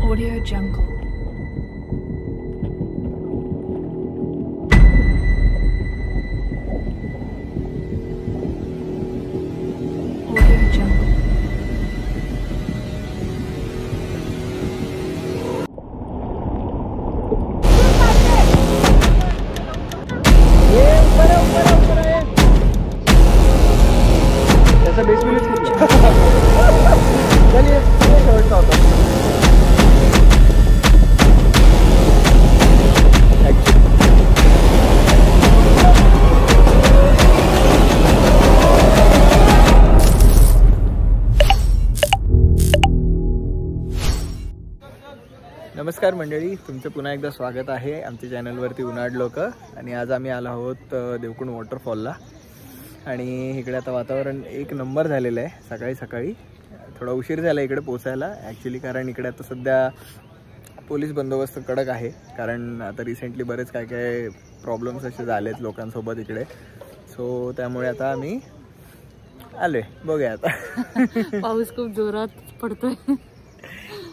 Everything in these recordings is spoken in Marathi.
Audio Jungle. Audio Jungle. ऐसा बेस में चलिए शॉर्ट होता नमस्कार मंडळी, तुमचं पुन्हा एकदा स्वागत आहे आमच्या चॅनलवरती उन्हाळ लोक. आणि आज आम्ही आलो आहोत देवकुंड वॉटरफॉलला. आणि इकडे आता वातावरण एक नंबर झालेलं आहे. सकाळी सकाळी थोडा उशीर झाला इकडे पोचायला ॲक्च्युली, कारण इकडे आता सध्या पोलीस बंदोबस्त कडक आहे. कारण आता रिसेंटली बरेच काय काय प्रॉब्लेम्स असे झालेत लोकांसोबत इकडे. सो त्यामुळे आता आम्ही आलोय. बघूया आता. पाऊस खूप जोरात पडतोय.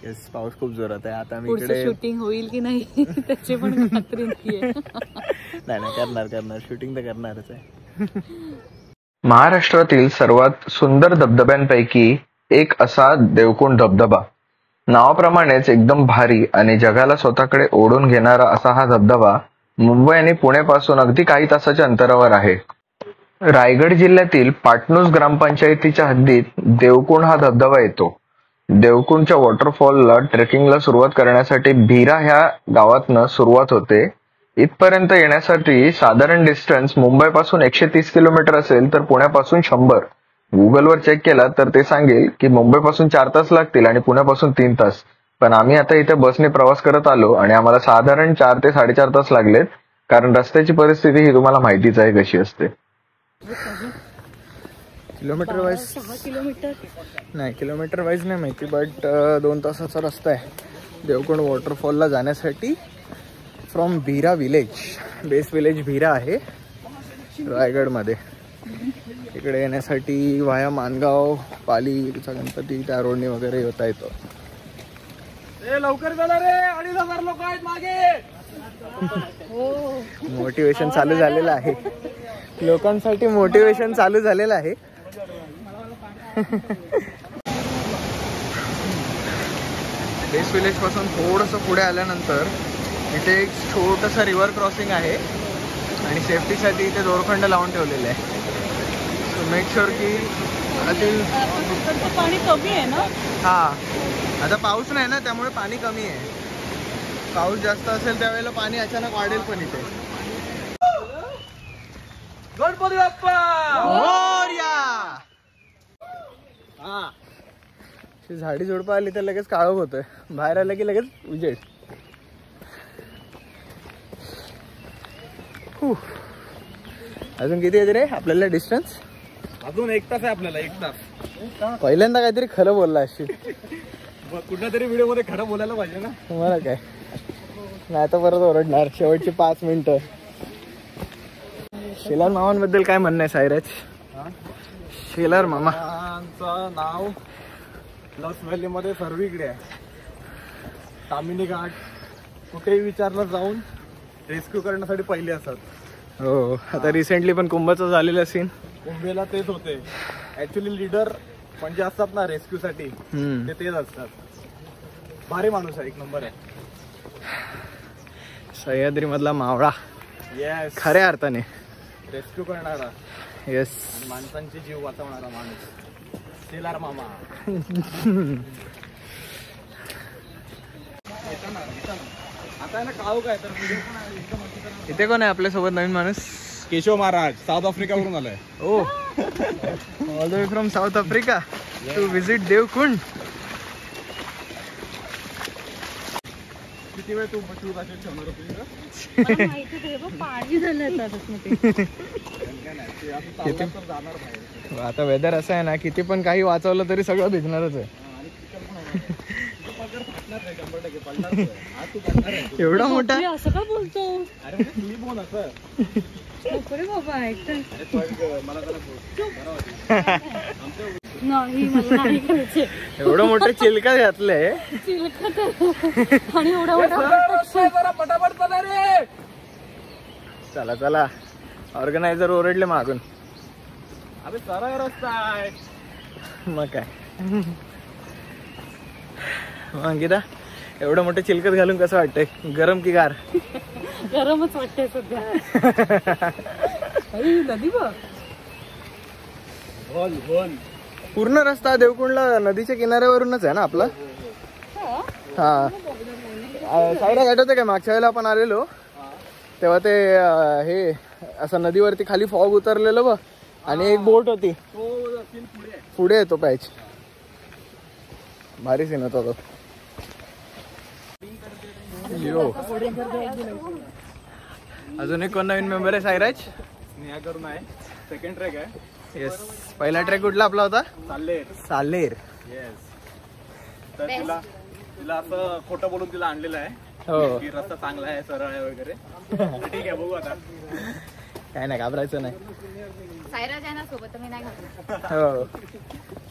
येस, पाऊस खूप जोरात आहे. आता मी इकडे शूटिंग होईल की नाही त्याची पण खात्री नाहीये. नाही करणार शूटिंग तर करणारच आहे. महाराष्ट्रातील सर्वात सुंदर धबधब्यांपैकी एक असा देवकुंड धबधबा. नावाप्रमाणेच एकदम भारी आणि जगाला स्वतःकडे ओढून घेणारा असा हा धबधबा मुंबई आणि पुण्यापासून अगदी काही तासाच्या अंतरावर आहे. रायगड जिल्ह्यातील पाटणूस ग्रामपंचायतीच्या हद्दीत देवकुंड हा धबधबा येतो. देवकुंडच्या वॉटरफॉलला ट्रेकिंगला सुरुवात करण्यासाठी भीरा ह्या गावातनं सुरुवात होते. इथपर्यंत येण्यासाठी साधारण डिस्टन्स मुंबईपासून 130 किलोमीटर असेल तर पुण्यापासून 100. गुगलवर चेक केला तर ते सांगेल की मुंबईपासून 4 तास लागतील आणि पुण्यापासून 3 तास. पण आम्ही आता इथे बसने प्रवास करत आलो आणि आम्हाला साधारण 4 ते 4.5 तास लागलेत. कारण रस्त्याची परिस्थिती ही तुम्हाला माहितीच आहे कशी असते. किलोमीटर वाईज 6 किलोमीटर नाही, किलोमीटर वाईज नाही माहिती, बट 2 तासाचा रस्ता आहे देवकुंड वॉटरफॉलला जाण्यासाठी. From Bhira village, base village भीरा आहे रायगडमध्ये. इकडे येण्यासाठी वाया मानगाव, पालीचा गणपती त्या रोडने वगैरे होता येतो. लवकर झाला रे, 2,500 लोक आहेत मागे. मोटिवेशन चालू झालेलं आहे लोकांसाठी. मोटिवेशन चालू झालेलं आहे. बेस विलेज पासून थोडंसं पुढे आल्यानंतर इथे एक छोटंसं रिव्हर क्रॉसिंग आहे आणि सेफ्टीसाठी इथे दोरखंड लावून ठेवलेले आहे. सो मेक शुअर की आतील पाणी कमी आहे ना. हां, आता पाऊस नाही ना त्यामुळे पाणी कमी आहे. पाऊस जास्त असेल त्यावेळेला पाणी अचानक वाढेल. पण इथे गणपती बाप्पा मोरया. हा, झाडी झुडपं आली तर लगेच काळोख होतोय, बाहेर आलं की लगेच उजेड. अजून किती आहे रे आपल्याला डिस्टन्स? अजून 1 तास आहे आपल्याला. 1 तास. पहिल्यांदा काहीतरी खरं बोलला असेल. कुठल्या तरी व्हिडिओ मध्ये खरं बोलायला पाहिजे ना. तुम्हाला काय नाही तर परत ओरडणार. शेवटची 5 मिनिटं. शेलार मामांबद्दल काय म्हणणं आहे सायराज? शेलार मामांचं नाव लस व्हॅली मध्ये सर्वीकडे आहे. तामिनी घाट कुठेही विचारलं जाऊन रेस्क्यू करण्यासाठी पहिले असतात. हो, आता रिसेंटली पण कुंभचं झालेलं सीन. कुंभेला तेच होते. ऍक्च्युली लीडर म्हणजे असतात ना रेस्क्यू साठी, ते तेच असतात. भारी माणूस आहे, 1 नंबर आहे. सह्याद्री मधला मावळा. येस, खऱ्या अर्थाने रेस्क्यू करणारा. येस, माणसांचे जीव वाचवणारा माणूस शेलार मामा. आता ना काळू काय तर इथे कोण आहे आपल्यासोबत नवीन माणूस? केशव महाराज, साऊथ आफ्रिकावरून आलाय. Oh, all the way from South Africa to visit Devkund. किती वेळ तू ठेवणार पाणी झालं आता वेदर असं आहे ना, किती पण काही वाचवलं तरी सगळं भिजणारच आहे. एवढा मोठा असं का बोलतो? अरे तुम्ही बोल असं. बाबा मला नाही मला नाही करायचे. एवढं मोठं चिलका घातलंय. चिलखत आहे. आणि एवढा मोठा पटापट पदा रे. चला चला, ऑर्गनायझर ओरडले मागून. अरे सरळ रस्ता आहे. मग काय अंकिता, एवढं मोठं चिलकत घालून कसं वाटतंय? गरम की गार? गरमच वाटतंय सध्या. नदी बघ. पूर्ण रस्ता देवकुंडला नदीच्या किनाऱ्यावरूनच आहे ना आपला? हा. साईडला आठवतं काय मागच्या वेळेला आपण आलेलो तेव्हा ते हे असं नदीवरती खाली फॉग उतरलेलं बघ, आणि एक बोट होती पुढे येतो पॅच. भारी सीन होता तो. यो अजून एक कोण नवीन मेंबर आहे? साईराज स्नेहा करून आहे. सेकंड ट्रॅक आहे. येस. पहिला ट्रॅक कुठला आपला होता? चालले. सालेर. येस. तर तिला असं खोटं बोलून तिला आणलेलं आहे हो. की रस्ता चांगला आहे, सरळ आहे वगैरे. ठीक आहे, बघू आता. काय नाही, घाबरायचं नाही. सायराज आहे ना सोबत, मी नाही घाबरत. हो.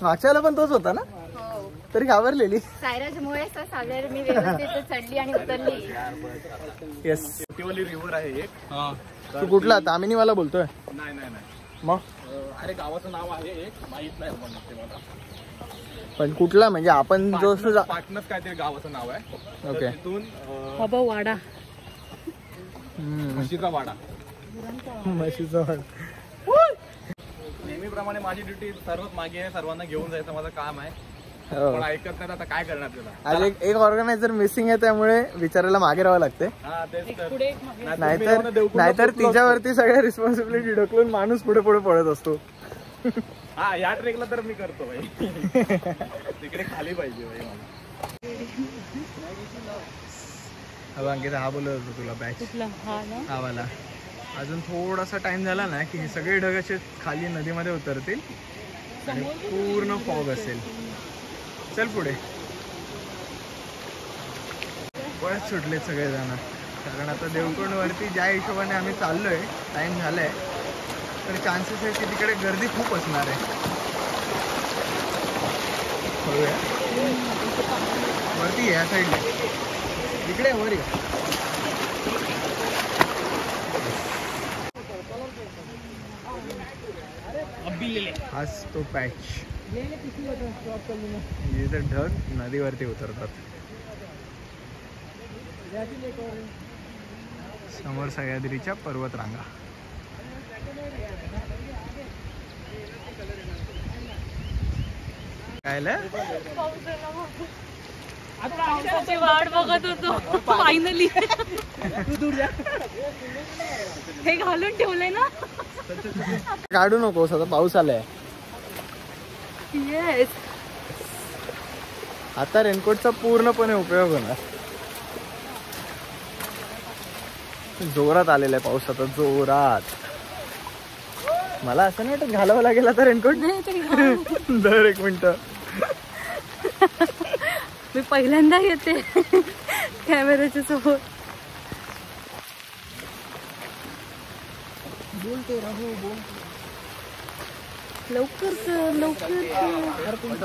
मागच्या वेळेला पण तोच होता ना, हो. तरी घाबरलेली. सायराजमुळे सागर मी व्यवस्थित चढली आणि उतरली. येस. मोठीवाली रिव्हर आहे एक. तू कुठला? तामिनीवाला बोलतोय? नाही नाही नाही. मग अरे गावाचं नाव आहे एक, माहित नाही पण ते मला. पण कुठला म्हणजे आपण जो पाटणच काहीतरी गावाचं नाव आहे. ओके. तिथून बाबा वाडा. म्हशीचा वाडा. म्हशीचं वाड. नेहमीप्रमाणे माझी ड्युटी सर्वात मागे आहे, सर्वांना घेऊन जायचं माझं काम आहे. हो. पण ऐकत नाही, आता काय करणार त्याला. आज एक ऑर्गनायझर मिसिंग आहे, त्यामुळे विचारायला मागे राहावं लागते. हा तेच तर. पुढे एक मागे. नाहीतर तिच्यावरती सगळ्या रिस्पॉन्सिबिलिटी ढकलून माणूस पुढे पुढे पळत असतो. हा, या ट्रेकला तर मी करतो भाई. तिकडे खाली पाहिजे भाई मला. अंकिता हा बोलत होतो तुला बॅच कुठला? हा ना. हा वाला. अजून थोडासा टाइम झाला ना की हे सगळे ढग असे खाली नदीमध्ये उतरतील आणि पूर्ण फॉग असेल. चल पुढे. बरेच सुटले सगळे जण, कारण आता देवकुंडवरती ज्या हिशोबाने आम्ही चाललोय, टाइम झालाय, तर चान्सेस आहे की तिकडे गर्दी खूप असणार आहे. बघूया वरती या साईडला, इकडे वर या. हाच तो पॅच जिथे ढग नदीवरती उतरतात. समोर सह्याद्रीच्या पर्वत रांगा. काय पावसाची वाट बघत होतो फायनली. हे घालून ठेवलंय ना. काढू नकोस, आता पाऊस आलाय. येस. आता रेनकोटचा पूर्णपणे उपयोग होणार. जोरात आलेला आहे पाऊस, आता जोरात. मला असं नाही वाटत घालावं लागेल आता रेनकोट. दर एक मिनिट. मी पहिल्यांदा येते कॅमेऱ्याच्या समोर. बोलते राहू बोल. लवकर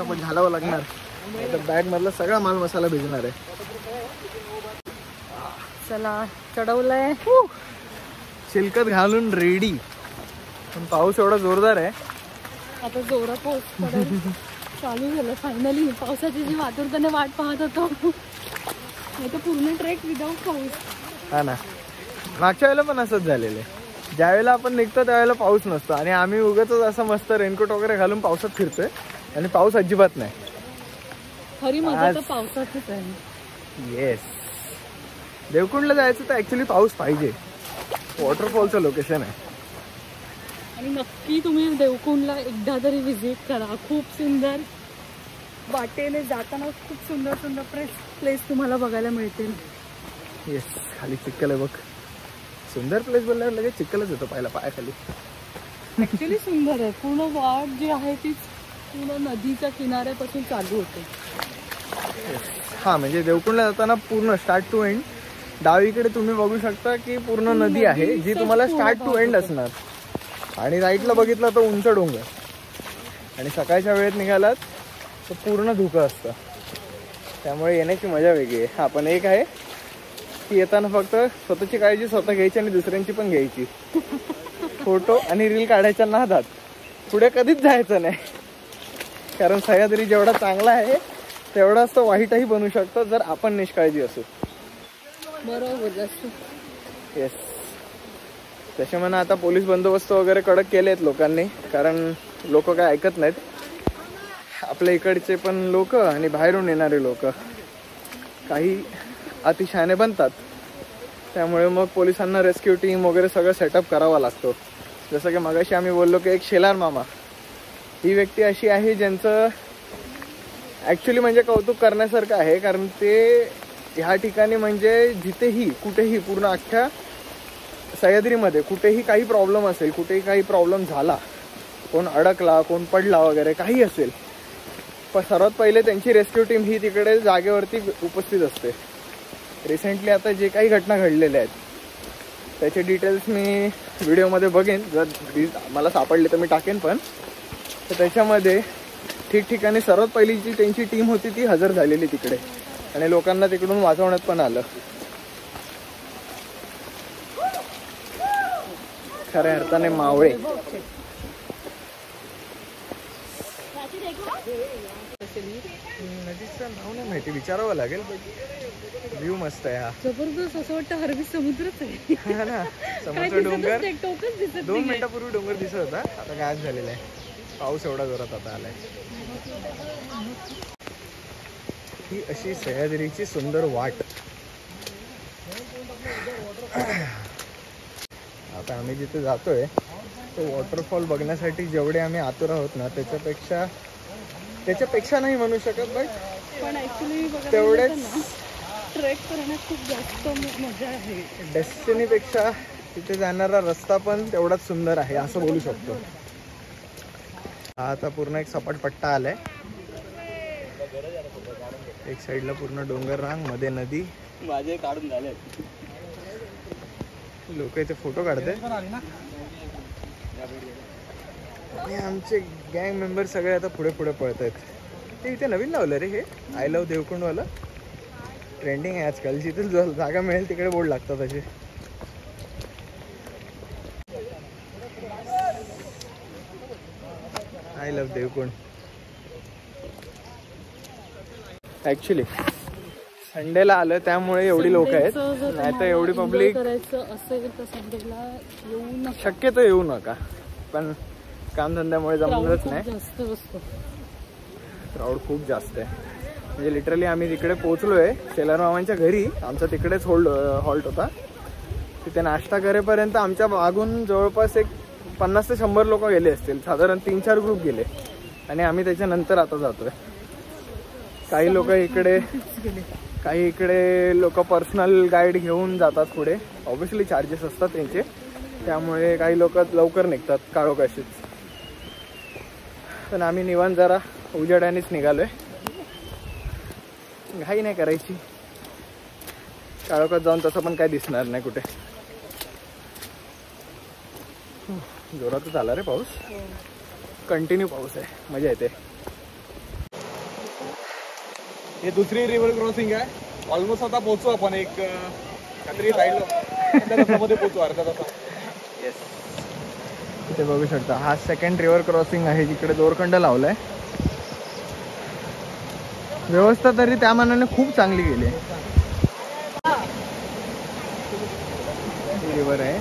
पण घालावं लागणार. बॅग मधला सगळा माल मसाला भिजणार आहे. चला चढवलंय. चिलकत घालून रेडी. पण पाऊस एवढा जोरदार आहे. आता जोरात पाऊस पडायला चालू झालं फायनली. पावसाची जी आतुरतेने वाट पाहत होतो, नाही तर पूर्ण ट्रेक विदाऊट पाऊस. हा ना. मागच्या वेळेला पण असंच झालेलं आहे. ज्या वेळेला आपण निघतो त्यावेळेला पाऊस नसतो आणि आम्ही उगाच असं मस्त रेनकोट वगैरे घालून पावसात फिरतोय आणि पाऊस अजिबात नाही. खरी मजा तर पावसातच आहे. येस. देवकुंडला जायचं तर ऍक्च्युली पाऊस पाहिजे. वॉटरफॉलचं लोकेशन आहे. आणि नक्की तुम्ही देवकुंडला एकदा तरी व्हिजिट करा. खूप सुंदर वाटेने जाताना खूप सुंदर सुंदर प्लेस तुम्हाला बघायला मिळतील. येस. खाली चिखल आहे बघ. सुंदर प्लेस बोलल्यावर लगेच चिखलच येतो पाहिला पायाखाली. ऍक्च्युली सुंदर आहे. पूर्ण वाट जी आहे ती पूर्ण नदीच्या किनाऱ्यापासून चालू होते. हा म्हणजे देवकुंडला जाताना पूर्ण स्टार्ट टू एंड डावीकडे तुम्ही बघू शकता की पूर्ण नदी आहे जी तुम्हाला स्टार्ट टू एंड असणार. आणि राईटला बघितलं तर उंच डोंगर. आणि सकाळच्या वेळेत निघालात तर पूर्ण धुकं असतं, त्यामुळे येण्याची मजा वेगळी आहे. आपण एक आहे की येताना फक्त स्वतःची काळजी स्वतः घ्यायची आणि दुसऱ्यांची पण घ्यायची. फोटो आणि रील काढायच्या नादात पुढे कधीच जायचं नाही, कारण सह्याद्री जेवढा चांगला आहे तेवढाच तो वाईटही बनू शकतो जर आपण निष्काळजी असू. बरोबर. येस. तसे म्हणा आता पोलीस बंदोबस्त वगैरे कडक केले आहेत लोकांनी, कारण लोक काय ऐकत नाहीत. आपल्या इकडचे पण लोक आणि बाहेरून येणारे लोक काही अतिशहाणे बनतात, त्यामुळे मग पोलिसांना रेस्क्यू टीम वगैरे सगळं सेटअप करावा लागतो. जसं की मगाशी आम्ही बोललो की एक शेलार मामा ही व्यक्ती अशी आहे ज्यांचं ॲक्च्युली म्हणजे कौतुक करण्यासारखं आहे, कारण ते ह्या ठिकाणी म्हणजे जिथेही कुठेही पूर्ण अख्ख्या सह्याद्रीमध्ये कुठेही काही प्रॉब्लेम असेल, कुठेही काही प्रॉब्लेम झाला, कोण अडकला, कोण पडला वगैरे काही असेल, पण सर्वात पहिले त्यांची रेस्क्यू टीम ही तिकडे जागेवरती उपस्थित असते. रिसेंटली आता जे काही घटना घडलेल्या आहेत त्याचे डिटेल्स मी व्हिडिओमध्ये बघेन, जर मला सापडले तर मी टाकेन. पण तर त्याच्यामध्ये ठिकठिकाणी सर्वात पहिली जी त्यांची टीम होती ती हजर झालेली तिकडे, आणि लोकांना तिकडून वाचवण्यात पण आलं. खऱ्या अर्थाने मावळे. नदीचं नाव नाही माहिती, विचारावं लागेल. व्ह्यू मस्त आहे. हा जबरदस्त, असं वाटतं हरवी समुद्रच आहे. हा ना, समोरचा डोंगर. टोकच दिसत 2 मिनिटापूर्वी डोंगर दिसत होता, आता गायब झालेला आहे. पाऊस एवढा जोरात आता आलाय. ही अशी सह्याद्रीची सुंदर वाट. आता आम्ही जिथे जातोय तो वॉटरफॉल बघण्यासाठी जेवढे आम्ही आतुर आहोत ना, त्याच्यापेक्षा नाही म्हणू शकत, पण ऍक्च्युली तेवढेच ट्रेक करण्यात खूप जास्त मजा आहे. डेस्टिनीपेक्षा तिथे जाणारा रस्ता पण तेवढाच सुंदर आहे असं बोलू शकतो. हा आता पूर्ण एक सपाट पट्टा आलाय. एक साईडला पूर्ण डोंगर रांग, मध्ये नदी. माझे काढून झाले. लोक इथे फोटो काढते आणि आमचे गँग मेंबर सगळे आता पुढे पुढे पळत आहेत. ते इथे नवीन लावलं रे हे आय लव्ह देवकुंडवालं. ट्रेंडिंग आहे आजकाल. जिथे जागा मिळेल तिकडे बोर्ड लागतात असे. I love Devkund. ॲक्च्युली संडेला आलं त्यामुळे एवढी लोक आहेत, नाही तर एवढी पब्लिक शक्यतो येऊ नका. पण कामधंद्यामुळे जमलंच नाही. क्राऊड खूप जास्त आहे. म्हणजे लिटरली आम्ही तिकडे पोहोचलोय शेलार मामांच्या घरी. आमचा तिकडेच हॉल्ट होता. तिथे नाश्ता करेपर्यंत आमच्या मागून जवळपास एक 50 ते 100 लोक गेले असतील. साधारण 3-4 ग्रुप गेले आणि आम्ही त्याच्यानंतर आता जातोय. काही लोक इकडे, काही इकडे लोक पर्सनल गाईड घेऊन जातात पुढे. ऑब्व्हियसली चार्जेस असतात त्यांचे, त्यामुळे काही लोक लवकर निघतात काळोखाशीच. पण आम्ही निवांत जरा उजेडानेच निघालोय. घाई नाही करायची. काळोखात जाऊन तसं पण काय दिसणार नाही कुठे. जोरातच आला रे पाऊस. कंटिन्यू पाऊस आहे, मजा येते. हे दुसरी रिव्हर क्रॉसिंग आहे. ऑलमोस्ट आता पोहोचू आपण. एक काहीतरी साईडला पोहोचू अर्धा तासा. येस, इथे बघू शकता हा सेकंड रिव्हर क्रॉसिंग आहे जिकडे दोरखंड लावलाय. व्यवस्था तरी त्या मानाने खूप चांगली गेली आहे. रिव्हर आहे.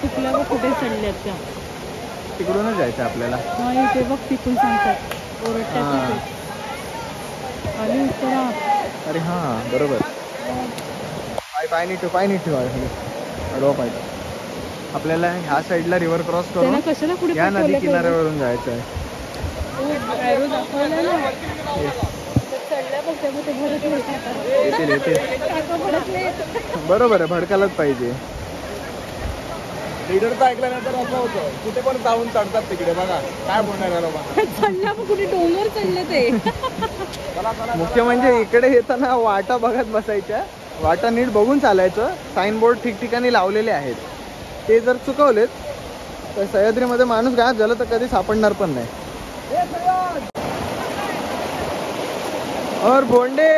चुकल्यावर कुठे चढल्यात त्या, तिकडूनच जायचं आपल्याला. ते बघ तिथून सांगतात खाली उतरा. अरे हां बरोबर. पाय नीट अडवा पाय. आपल्याला ह्या साईडला रिव्हर क्रॉस करून या नदी किनाऱ्यावरून जायचं आहे. बरोबर आहे, भडकायलाच पाहिजे. लीडरचं ऐकल्यानंतर असं होतं कुठे पण जाऊन चढतात तिकडे. बघा काय बोलणार लोकांना. कुठे डोंगर चढले ते. मुख्य म्हणजे इकडे येताना वाटा बघत बसायच्या. वाटा नीट बघून चालायचं. साईन बोर्ड ठिकठिकाणी लावलेले आहेत, ते जर चुकवलेत तर सह्याद्रीमध्ये माणूस गायब झालं तर कधी सापडणार पण नाही. और बोंडे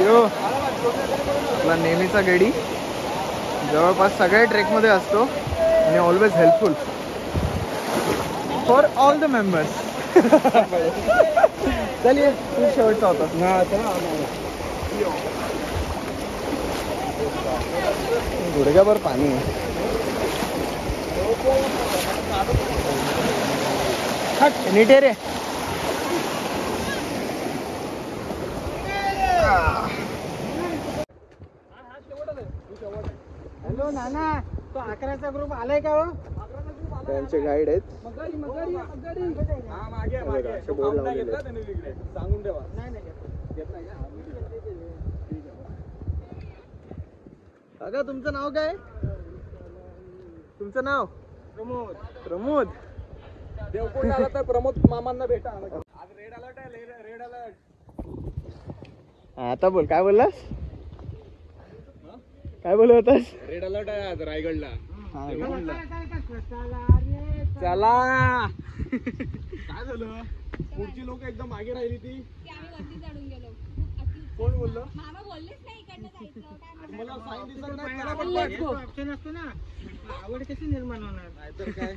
यो आपला नेहमीचा गडी जवळपास सगळ्या ट्रेकमध्ये असतो आणि always helpful for all the members. चलिए तू शेवटचा होता. गुडघ्याभर पाणी आहे. नीट आहे रे. हॅलो नाना, तो 11चा ग्रुप आलाय का हो? त्यांचे गाईड आहेत. असे बोर्ड लावलेले आहेत. सांगून ठेवा. काका तुमचं नाव काय? तुमचं नाव? प्रमोद. प्रमोद. देवकुंड आला तर प्रमोद मामांना भेटा. आज रेड अलर्ट आहे. Red alert. आता बोल, काय बोललास? काय बोलत होतास? रेड अलर्ट आहे आज रायगडला. चला. काय झालं? पुढची लोक एकदम मागे राहिली ती. कोण बोललं? मला साईन दिसत नाही. चला पटकन. ऑप्शन असतो ना, आवड कशी निर्माण होणार? नाहीतर काय.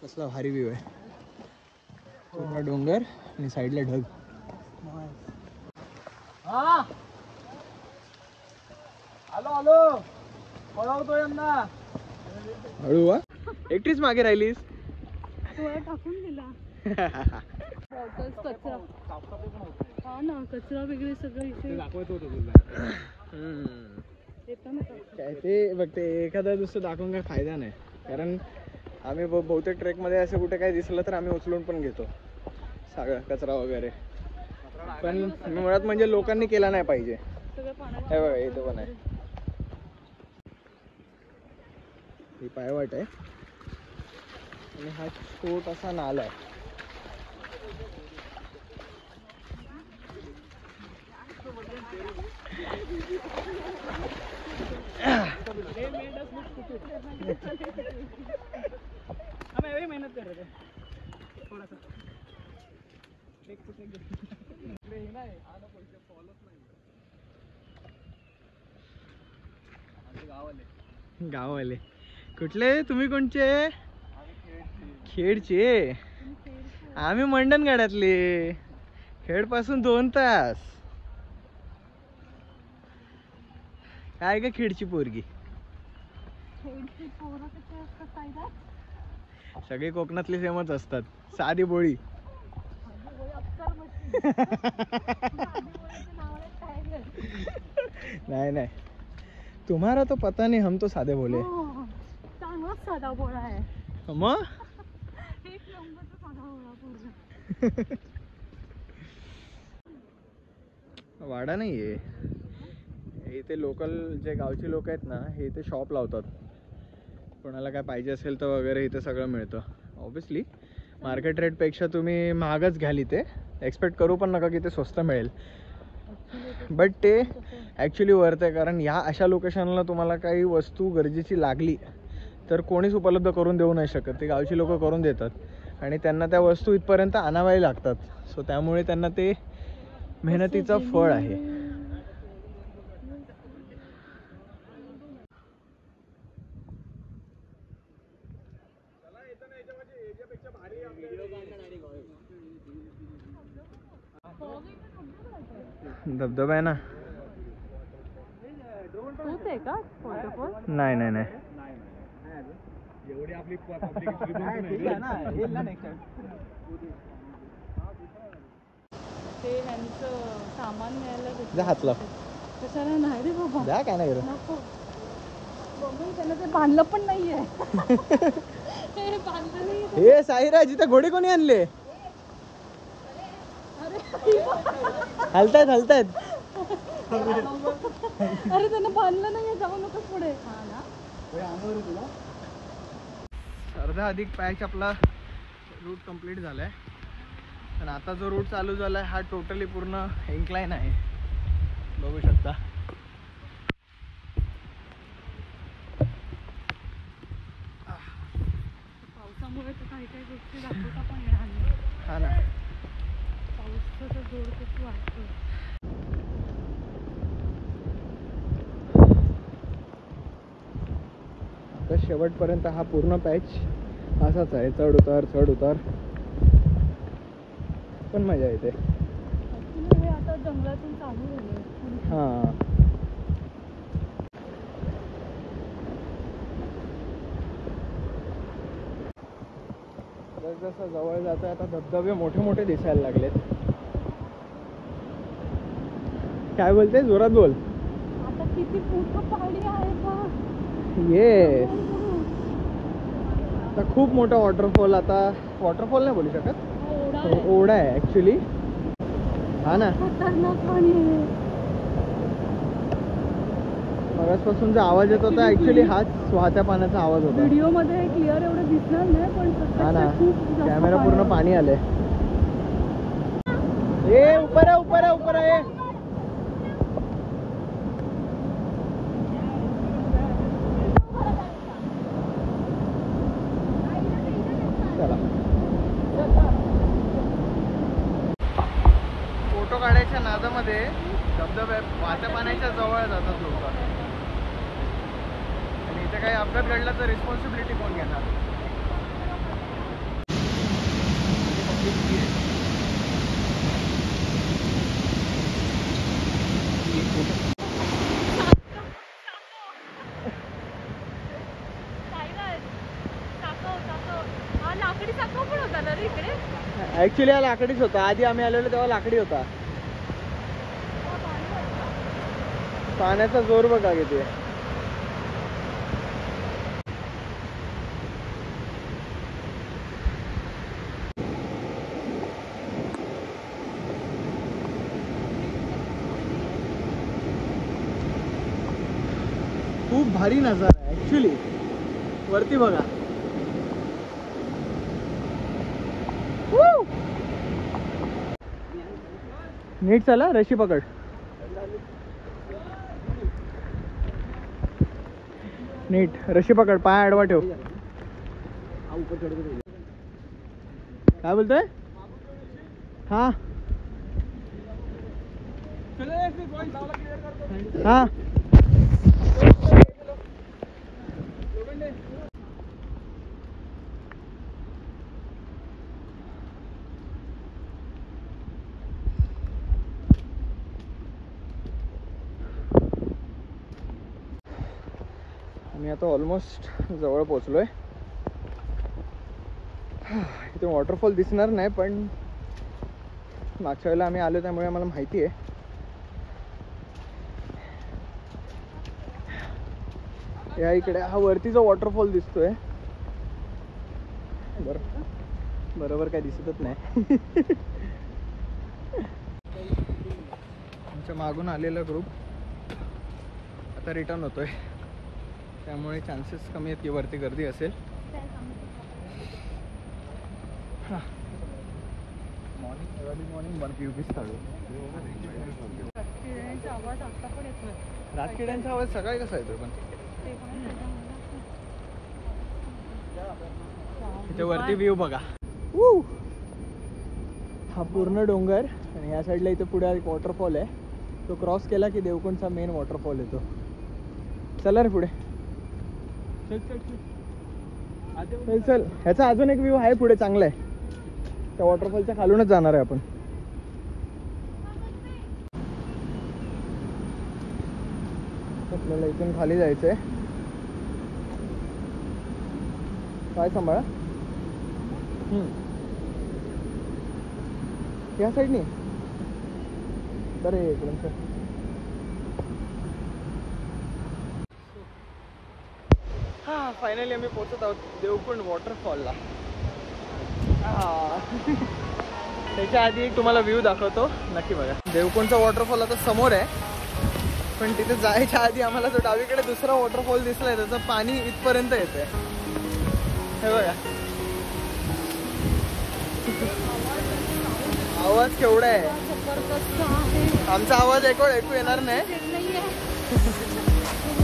कसला भारी व्ह्यू आहे. पूर्ण डोंगर आणि साईडला ढग. हा आलो पळवतो यांना. हळू वा. एकटीच मागे राहिलीस. टाकून दिला. बॉटल्स, कचरा. हा ना, कचरा वगैरे सगळं इथे दाखवत होतो तुला. येतं ना. काय ते बघ, ते एखादा दुसरं दाखवून काय फायदा नाही. कारण आम्ही बहुतेक ट्रेकमध्ये असं कुठे काय दिसलं तर आम्ही उचलून पण घेतो सगळं कचरा वगैरे. पण मुळात म्हणजे लोकांनी केला नाही पाहिजे. सगळं पाण्यात. हे बघा इथं पण आहे. ही पायवाट आहे आणि हा छोटासा नाला आहे. मेहनत कर रहे थोडासा. गाववाले कुठले? तुम्ही कोणचे? खेडचे. आम्ही मंडणगडातले. खेड पासून 2 तास. काय का खेडची पोरगी? सगळे कोकणातले सेमच असतात. साधी बोळी. नहीं नहीं, तुम्हारा तो पता नहीं, हम तो सादे बोले. साधा भोळा आहे. मग एक नंबरचा साधा भोळा पूर्ण. वाडा नाहीये इथे. लोकल जे गावची लोक आहेत ना, हे इथे शॉप लावतात. कोणाला काय पाहिजे असेल तर वगैरे इथे सगळं मिळतं. ऑब्विसली मार्केट रेटपेक्षा तुम्ही महागच घ्याल इथे. एक्सपेक्ट करू पण नका की ते स्वस्त मिळेल. बट ते ॲक्च्युली वर्थ आहे. कारण ह्या अशा लोकेशनला तुम्हाला काही वस्तू गरजेची लागली तर कोणीच उपलब्ध करून देऊ नाही शकत. ते गावची लोक करून देतात आणि त्यांना त्या वस्तू इथपर्यंत आणाव्याही लागतात. सो त्यामुळे त्यांना ते मेहनतीचं फळ आहे. धबधबा आहे ना. तूच आहे का वॉटरफॉल? नाही नाही नाही. एवढी आपली पब्लिक आहे ना, येईल ना नेक्स्ट टाइम. ते ह्यांचं सामान न्यायला जा हात लाव. कशाला? नाही रे बाबा, जा काय नाही करत. नको. बघून त्यांना ते बांधलं पण नाहीये. हे बांधलं नाही. हे साईराज, इथे घोडे कोणी आणले? हलतायत हलतायत. अरे त्यांना बांधलं नाहीये, जाऊ नको पुढे. अर्धा अधिक पॅच आपला रूट कंप्लीट झालाय. पण आता जो रूट चालू झालाय हा टोटली पूर्ण इन्क्लाइन आहे, बघू शकता. गोड खूप वाटतं. तर शेवटपर्यंत हा पूर्ण पॅच असाच आहे, चढ उतार पण मजा येते. हे आता जंगलातून चालू झालं. हां जसं जवळ जातं आता धबधबे मोठे मोठे दिसायला लागलेत. काय बोलते, जोरात बोल. आता किती मोठं पाणी आहे बघ. येस, आता खूप मोठा वॉटरफॉल. आता वॉटरफॉल नाही बोलू शकत, ओढा आहे ऍक्च्युली. हा ना, खतरनाक पाणी आहे. मगासपासून जो आवाज येत होता ऍक्च्युली हाच वाहत्या पाण्याचा आवाज होता. व्हिडिओ मध्ये क्लिअर एवढं दिसणार नाही, पण हा ना, प्रत्यक्षात खूप जास्त कॅमेरा पाणी पूर्ण आहे. पाणी आलंय. ए ऊपर आहे. चला, फोटो काढायच्या नादामध्ये धबधब्या वाहत्या पाण्याच्या जवळ जातात लोक, आणि इथे काही अपघात घडला तर रिस्पॉन्सिबिलिटी कोण घेणार? लाकडी चाकव पण होता ना रे इकडे. ऍक्च्युली हा लाकडीच होता. आधी आम्ही आलेलो तेव्हा लाकडी होता. पाण्याचा जोर बघा किती. खूप भारी नजारा आहे ऍक्च्युली. वरती बघा. नीट चला, रशी पकड. नीट रशी पकड, पाय आडवा ठेव. काय बोलतोय? हा हा, मी आता ऑलमोस्ट जवळ पोचलोय. इथे वॉटरफॉल दिसणार नाही, पण मागच्या वेळेला आम्ही आलो त्यामुळे आम्हाला माहिती आहे. या इकडे हा वरती जो वॉटरफॉल दिसतोय, बरोबर काय दिसतच नाही. आमच्या मागून आलेला ग्रुप आता रिटर्न होतोय, त्यामुळे चान्सेस कमी आहेत की वरती गर्दी असेल. मॉर्निंग वरती उभीच आवाज आता पण येतोय. राजकिड्यांचा आवाज सकाळी कसा येतोय पण? इथे वरती व्ह्यू बघा. हा पूर्ण डोंगर, आणि या साईडला इथे पुढे एक वॉटरफॉल आहे. तो क्रॉस केला की देवकुंडचा मेन वॉटरफॉल येतो. चला रे पुढे. चल, ह्याचा अजून एक व्ह्यू आहे पुढे, चांगला आहे. त्या वॉटरफॉलच्या खालूनच जाणार आहे आपण. आपल्याला इथून खाली जायचंय. काय सांभाळा. या साईडने तर इकडून सर. हा, फायनली आम्ही पोहोचत आहोत देवकुंड वॉटरफॉलला. त्याच्या आधी एक तुम्हाला व्ह्यू दाखवतो, नक्की बघा. देवकुंडचा वॉटरफॉल आता समोर आहे, पण तिथे जायच्या आधी आम्हाला तो डावीकडे दुसरा वॉटरफॉल दिसलाय, त्याचं पाणी इथपर्यंत येतंय. हे बघा, आवाज केवढा आहे. आमचा आवाज ऐकू येणार नाही.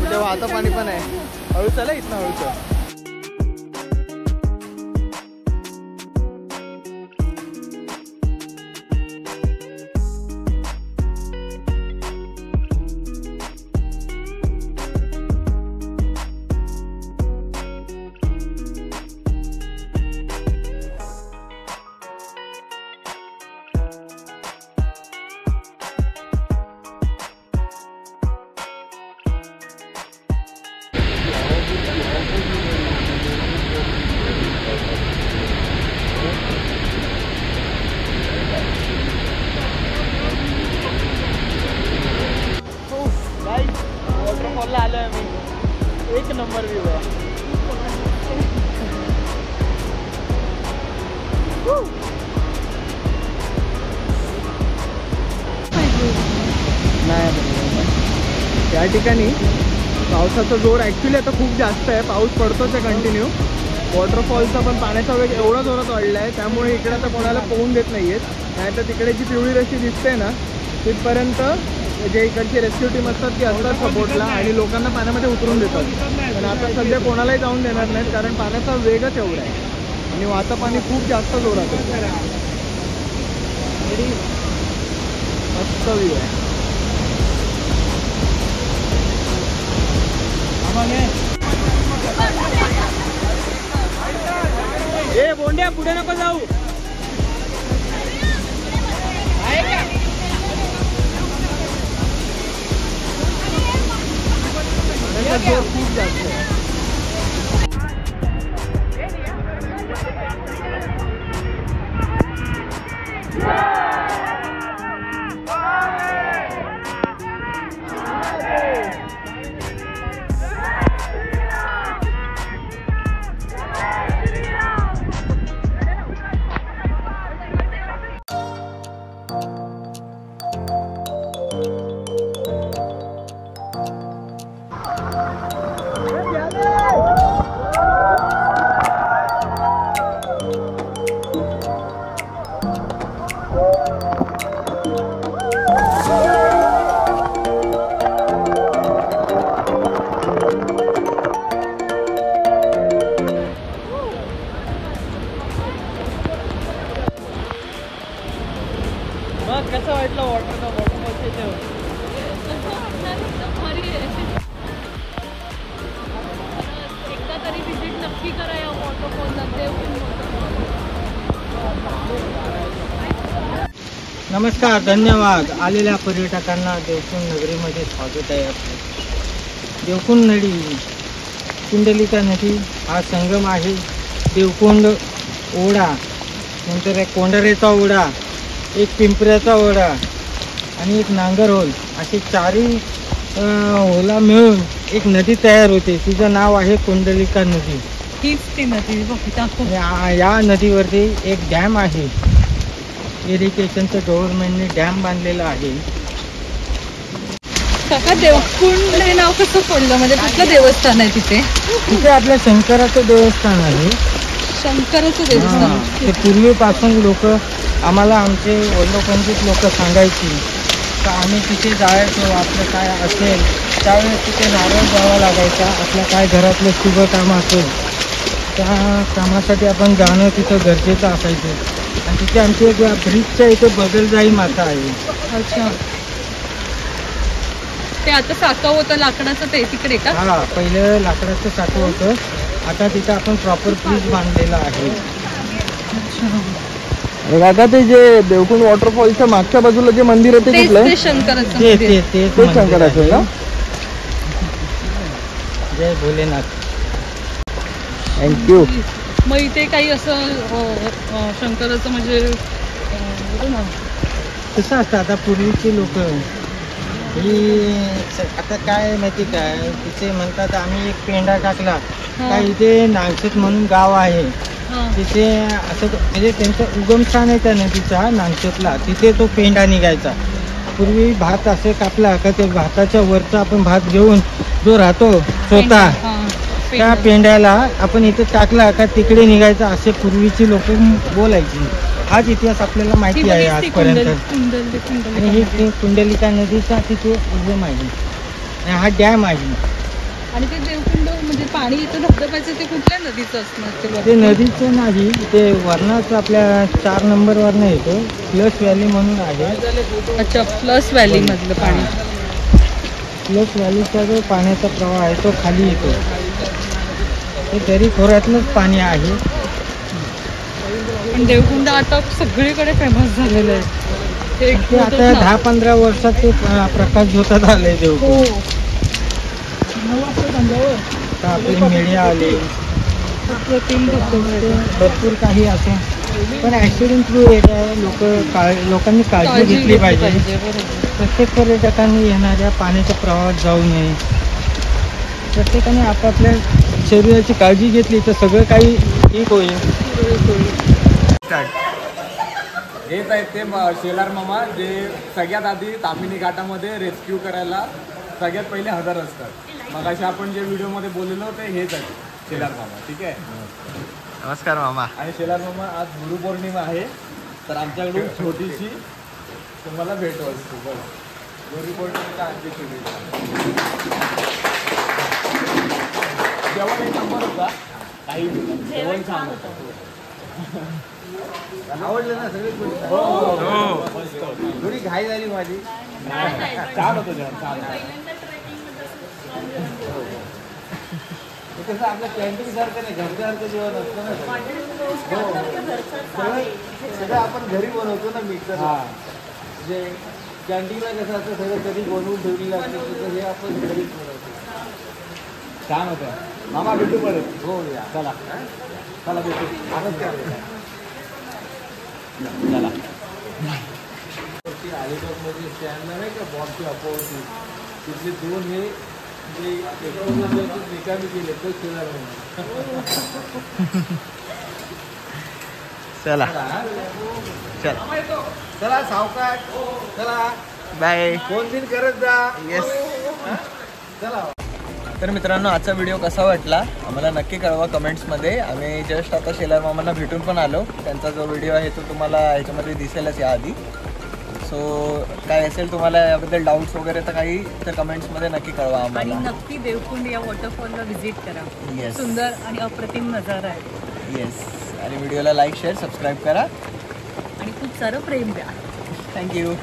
ते वाहतं पाणी पण आहे. हळू चला, इथनं हळू चल. सुंदर व्ह्यू आहे. नाही या ठिकाणी पावसाचा जोर ॲक्च्युली आता खूप जास्त आहे. पाऊस पडतोच आहे कंटिन्यू. वॉटरफॉलचा पण पाण्याचा वेग एवढा जोरात वाढला आहे, त्यामुळे इकडे आता कोणाला पोहून देत नाही आहेत. नाही तर तिकडे जी पिवळी रशी दिसते ना तिथपर्यंत जे इकडची रेस्क्यू टीम असतात ती असतात सपोर्टला आणि लोकांना पाण्यामध्ये उतरून देतात. पण आता सध्या कोणालाही जाऊन देणार नाहीत कारण पाण्याचा वेगच एवढा आहे आणि वाहतं पाणी खूप जास्त जोरात आहे. मस्त व्ह्यू आहे. ए बोंड्या पुढे नको जाऊ. खूप जास्त आहे. कसं वाटलं वॉटरफॉलच्या इथे? एकदा तरी विजिट नक्की करा या वॉटरफॉलला. नमस्कार, धन्यवाद. आलेल्या पर्यटकांना देवकुंड नगरीमध्ये स्वागत आहे आपलं. देवकुंड नदी, कुंडलिका नदी हा संगम आहे. देवकुंड ओढा, नंतर एक कोंढरेचा ओढा, एक पिंपऱ्याचा ओढा आणि एक नांगरहोल असे चारही होला मिळून एक नदी तयार होते. तिचं नाव आहे कुंडलिका नदी. हीच ती नदी या नदीवरती एक डॅम आहे. इरिगेशनचं गव्हर्नमेंटने डॅम बांधलेला आहे. काका देवकुंड हे नाव कसं पडलं? म्हणजे कुठलं देवस्थान आहे तिथे? तिथे आपल्या शंकराचं देवस्थान आहे. शंकराचं देवस्थान. ते पूर्वीपासून लोक आम्हाला आमचे वडिलोपंडित लोक सांगायची तर आम्ही तिथे जायचो. आपलं काय असेल त्यावेळेस तिथे नारळ द्यावा लागायचा. आपलं काय घरातलं शुभ काम असेल त्या कामासाठी आपण जाणं तिथं गरजेचं असायचं. आणि तिथे आमची एक ब्रिजच्या इथे बदलजाई माता आहे. अच्छा, ते आता साकाव होतं लाकडाचं ते तिकडे का? हा, पहिलं लाकडाचं साठं होतं. आता तिथं आपण प्रॉपर ब्रिज बांधलेला आहे. काका ते जे देवकुंड वॉटरफॉलच्या मागच्या बाजूला जे मंदिर आहे ते कुठलं? ते शंकराचं ते मंदिर. ते शंकराचं का? जय भोलेनाथ. थँक्यू. मग इथे काही असं शंकराचं म्हणजे कसं असतं आता पूर्वीचे लोक ही आता काय माहिती काय तिथे म्हणतात आम्ही एक पेंडा टाकला का इथे नागशेत म्हणून गाव आहे. तिथे असं म्हणजे त्यांचं उगमस्थान आहे त्या नदीचा नागशेतला. तिथे तो पेंडा निघायचा. पूर्वी भात असे कापला का ते भाताच्या वरचा आपण भात घेऊन जो राहतो स्वतः त्या पेंड्याला आपण इथे टाकला का तिकडे निघायचा असे पूर्वीची लोक बोलायची. हाच इतिहास आपल्याला माहिती आहे आजपर्यंत. आणि ही कुंडलिका नदीचा तिथे उगम आहे आणि हा डॅम आहे. आणि ते देवकुंड म्हणजे पाणी इथं धबधब्याचं ते कुठल्या नदीचं असणार? ते नदीचं नाही, ते वरणाचं आपल्या 4 नंबर वरनं येतो. प्लस व्हॅली म्हणून आहे. अच्छा, प्लस व्हॅली मधलं पाणी. प्लस व्हॅलीचा जो पाण्याचा प्रवाह आहे तो खाली येतो. ते दरी खोऱ्यातलंच पाणी आहे. पण देवकुंड आता सगळीकडे फेमस झालेलं आहे. ते आता 10-15 वर्षात ते प्रकाश झोतात आले देवकुंड. आपले मीडिया आले, भरपूर काही असे. पण ॲक्सिडेंट थ्रू एरिया आहे. लोकांनी काळजी घेतली पाहिजे. प्रत्येक पर्यटकांनी येणाऱ्या पाण्याच्या प्रवाहात जाऊ नये. प्रत्येकाने आपापल्या शरीराची काळजी घेतली तर सगळं काही ठीक होईल. हेच आहेत ते शेलार मामा जे सगळ्यात आधी तामिनी घाटामध्ये रेस्क्यू करायला सगळ्यात पहिले हजर असतात. मग असे आपण जे व्हिडिओमध्ये बोललेलो ते हेच आहेत शेलार मामा. ठीक आहे. नमस्कार मामा. आणि शेलार मामा आज गुरुपौर्णिमा आहे तर आमच्याकडून छोटीशी तुम्हाला भेट असतो. बरं गुरुपौर्णिमेच्या आजची शुभेच्छा. जेवण एक नंबर होता. काही जेवण छान होतं. आवडलं ना सगळे. थोडी घाई झाली माझी. छान होतं जेवण. छान कसं आपल्या कॅन्टीन सारखं नाही घरच्यासारखं जेवण असतं ना. सगळं आपण घरी बनवतो ना मिक्सर. म्हणजे कॅन्टीनला कसं असतं सगळं कधी बनवून ठेवलेलं असतं तसं हे आपण घरीच बनवतो. छान होतं मामा. भेटू परत. हो या. चला चला भेटू. आजच काय चला. अलिबागमध्ये स्टँडला नाही का बॉम्बची अपोजिट तिथले दोन हे जे निकामी केले तो शेलार मामा. चला चला चला सावकाश. चला बाय. फोन बिन करत जा. येस. चला. तर मित्रांनो आजचा व्हिडिओ कसा वाटला आम्हाला नक्की कळवा कमेंट्समध्ये. आम्ही जस्ट आता शेलार मामांना भेटून पण आलो. त्यांचा जो व्हिडिओ आहे तो तुम्हाला ह्याच्यामध्ये दिसेलच याआधी. सो काय असेल तुम्हाला याबद्दल डाऊट्स वगैरे तर काही तर कमेंट्समध्ये नक्की कळवा आणि आम्हाला. नक्की देवकुंड या वॉटरफॉलला व्हिजिट करा. येस. सुंदर आणि अप्रतिम नजारा आहे. येस. आणि व्हिडिओला लाईक शेअर सबस्क्राईब करा आणि खूप सारं प्रेम द्या. थँक्यू.